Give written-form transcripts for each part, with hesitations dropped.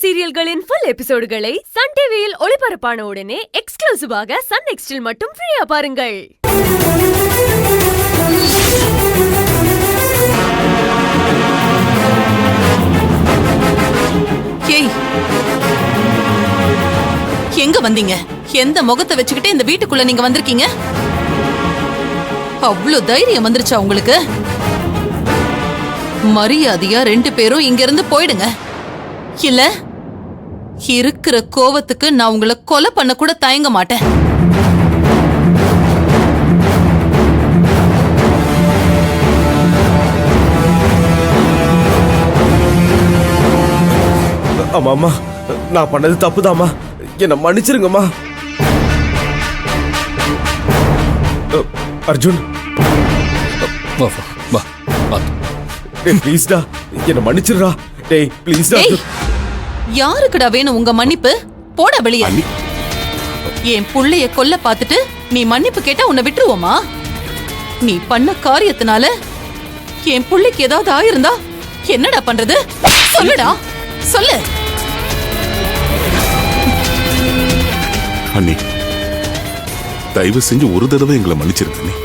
சீரியல்களின் full எபிசோடுகளை Sun டிவியில் ஒளிபரப்பான உடனே எக்ஸ்க்ளூசிவாக சன் நெக்ஸ்டில் மட்டும் ஃப்ரீயா பாருங்கள். எங்க வந்தீங்க? எந்த முகத்தை வச்சுக்கிட்டு இந்த வீட்டுக்குள்ள நீங்க வந்திருக்கீங்க? அவ்வளவு தைரியம் வந்துருச்சா உங்களுக்கு? மரியாதையா 2 பேரும் இங்க இருந்து போயிடுங்க. இல்ல இருக்கிற கோவத்துக்கு நான் உங்களை கொலை பண்ண கூட தயங்க மாட்டேன். அம்மா, நான் பண்ணது தப்புதாம்மா, என்ன மன்னிச்சிருங்கம்மா. அர்ஜுன், ப்ளீஸ்டா என்ன மன்னிச்சிடுறா. டேய் ப்ளீஸ்டா. யாருக்குடா வேணும் உங்க மன்னிப்பு? போட வெளியே. என் புள்ளைய கொல்ல பார்த்துட்டு நீ மன்னிப்பு கேட்டா உன்னை விட்டுருவோமா? நீ பண்ண காரியத்தினால என் புள்ளைக்கு ஏதாவது ஆயிருந்தா என்னடா பண்றது? சொல்லுடா, சொல்லு. அண்ணி, தயவு செஞ்சு ஒரு தடவை எங்களை மன்னிச்சிருக்க. நீ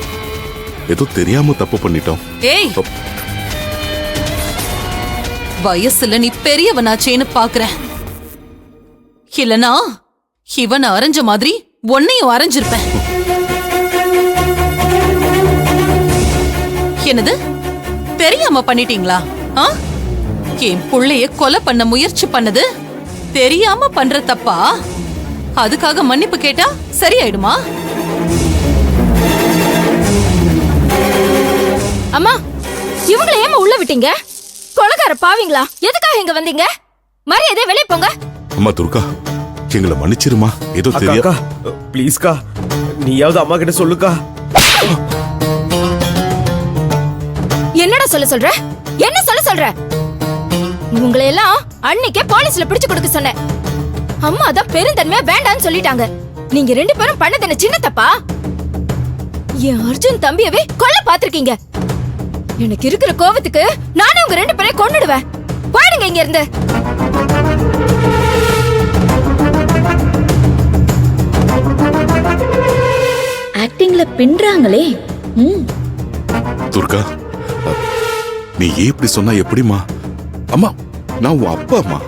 ஏதோ தெரியாம தப்பு பண்ணிட்டோம். ஏய், வயசுல நீ பெரியவனாச்சேன்னு பாக்குறேன். இல்லனா இவனை அரைஞ்ச மாதிரி உன்னையும் அரைஞ்சிருப்பேன். என்னது, தெரியாம பண்ணிட்டீங்களா? என் புள்ளைய கொலை பண்ண முயற்சி பண்ணது தெரியாம பண்ற தப்பா? அதுக்காக மன்னிப்பு கேட்டா சரியாயிடுமா? அம்மா, இவங்களை ஏமா உள்ள விட்டீங்க? கொலைகார பாவீங்களா? எதுக்காக இங்க வந்தீங்க? மரியாதை வெளியே போங்க. அம்மா துர்கா, எங்களை மன்னிச்சிருமா. ஏதோ தெரியா. ப்ளீஸ்கா, நீயாவது அம்மா கிட்ட சொல்லுக்கா. என்னடா சொல்ற? என்ன சொல்ற? உங்களை எல்லாம் அன்னைக்கே போலீஸ்ல பிடிச்சு கொடுக்க சொன்னேன். அம்மா தான் பெருந்தன்மையா வேண்டான்னு சொல்லிட்டாங்க. நீங்க 2 பேரும் பண்ணது என்ன சின்ன தப்பா? என் அர்ஜுன் தம்பியவே கொல்ல பாத்திருக்கீங்க. எனக்கு இருக்கிற கோவத்துக்கு நானே உங்க 2 பேரையும் கொன்னுடுவேன். போயிடுங்க இங்க இருந்து. ஆக்டிங்ல பின்றாங்களே. துர்கா, நீ ஏன் இப்படி சொன்னா எப்படிமா? அம்மா, நான் உன் அப்பா. அம்மா,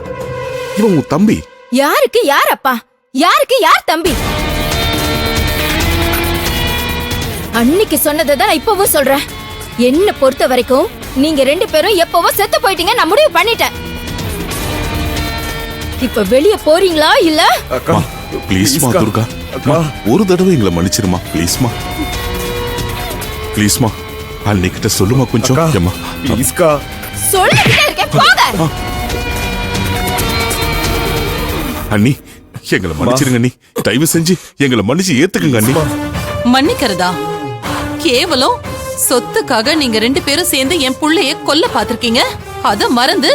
இவன் உன் தம்பி. யாருக்கு யார் அப்பா, யாருக்கு யார் தம்பி? அன்னைக்கு சொன்னதான் இப்பவும் சொல்றேன். என்ன பொறுத்த வரைக்கும் நீங்க 2 பேரும் எப்பவோ செத்து போயிட்டீங்க. நான் முடிவு பண்ணிட்டேன். இப்ப வெளிய போறீங்களா இல்ல? அக்கா ப்ளீஸ்மா துர்கா, அக்கா ஒரு தடவை எங்களை மன்னிச்சிருமா. ப்ளீஸ்மா, ப்ளீஸ்மா. அன்னைக்கிட்ட சொல்லுமா கொஞ்சம். அம்மா ப்ளீஸ்கா. சொல்லிட்டே இருக்கேன், போங்க. அண்ணி, எங்களை மன்னிச்சிருங்க. அண்ணி, தயவு செஞ்சு எங்களை மன்னிச்சு ஏத்துக்குங்க. அண்ணி, மன்னிக்கிறதா? கேவலம் சொத்துக்காக நீங்க 2 பேரும் சேர்ந்து என் புள்ளைய கொல்ல பாத்திருக்கீங்க. அத மறந்து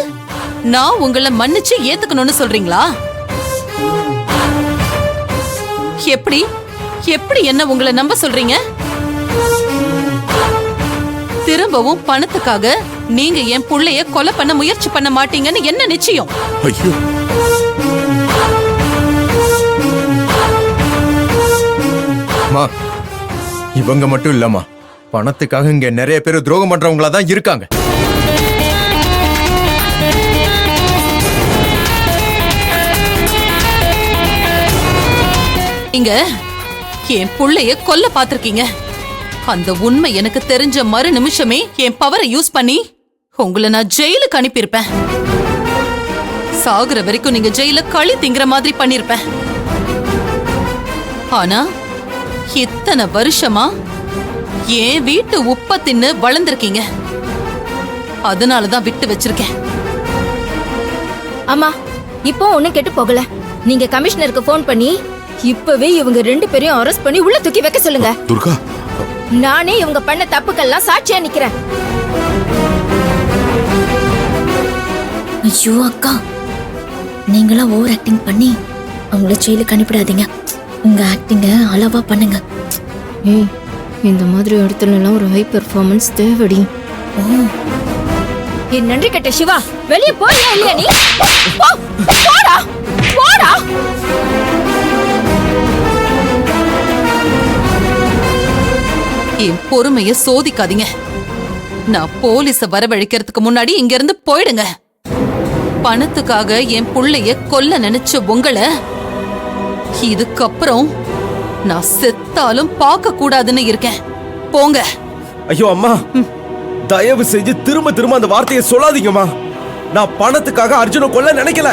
நான் உங்களை மன்னிச்சு ஏத்துக்கணும்னு சொல்றீங்களா? எப்படி எப்படி என்ன உங்களை நம்ப சொல்றீங்க? திரும்பவும் பணத்துக்காக நீங்க என் புள்ளைய கொலை பண்ண முயற்சி பண்ண மாட்டீங்கன்னு என்ன நிச்சயம்? ஐயோ, இவங்க மட்டும் இல்லம்மா, பணத்துக்காக இங்க நிறைய பேர் துரோகம் பண்றவங்களா தான் இருக்காங்க. இங்க என் புள்ளைய கொல்ல பாத்திருக்கீங்க. அந்த உண்மை எனக்கு தெரிஞ்ச மறு நிமிஷமே என் பவரை யூஸ் பண்ணி உங்களை நான் ஜெயிலுக்கு அனுப்பியிருப்பேன். சாகுற வரைக்கும் நீங்க ஜெயில களி திங்கிற மாதிரி பண்ணிருப்பேன். ஆனா இத்தனை வருஷமா என் வீட்டு உப்ப தின்னு வளர்ந்திருக்கீங்க. அதனாலதான் விட்டு வச்சிருக்கேன். அம்மா, இப்போ ஒண்ணும் கெட்டு போகல. நீங்க கமிஷனருக்கு போன் பண்ணி இப்பவே இவங்க 2 பேரையும் அரெஸ்ட் பண்ணி உள்ள தூக்கி வைக்க சொல்லுங்க. துர்கா, நானே இவங்க பண்ண தப்புக்கெல்லாம் சாட்சியா நிக்கிறேன். ஐயோ அக்கா, நீங்களா ஓவர் ஆக்டிங் பண்ணி அவங்கள ஜெயிலுக்கு அனுப்பிடாதீங்க. உங்க ஆக்டிங்க அளவா பண்ணுங்க. இந்த மாதிரி இடத்துல எல்லாம் ஒரு ஹை பெர்ஃபார்மன்ஸ் தேவடி. என் நன்றி கட்ட சிவா, வெளியே போறியா இல்லையா நீ? போடா. என் பொறுமைய சோதிக்காதீங்க. நான் போலீஸ வரவழைக்கிறதுக்கு முன்னாடி இங்க இருந்து போயிடுங்க. பணத்துக்காக என் புள்ளைய கொல்ல நினைச்ச உங்களை இதுக்கப்புறம் நான் செத்தாலும் பார்க்க கூடாதுன்னு இருக்கேன். போங்க. ஐயோ அம்மா, தயவு செஞ்சு திரும்ப திரும்ப அந்த வார்த்தையை சொல்லாதீங்கம்மா. நான் பணத்துக்காக அர்ஜுனை கொல்ல நினைக்கல.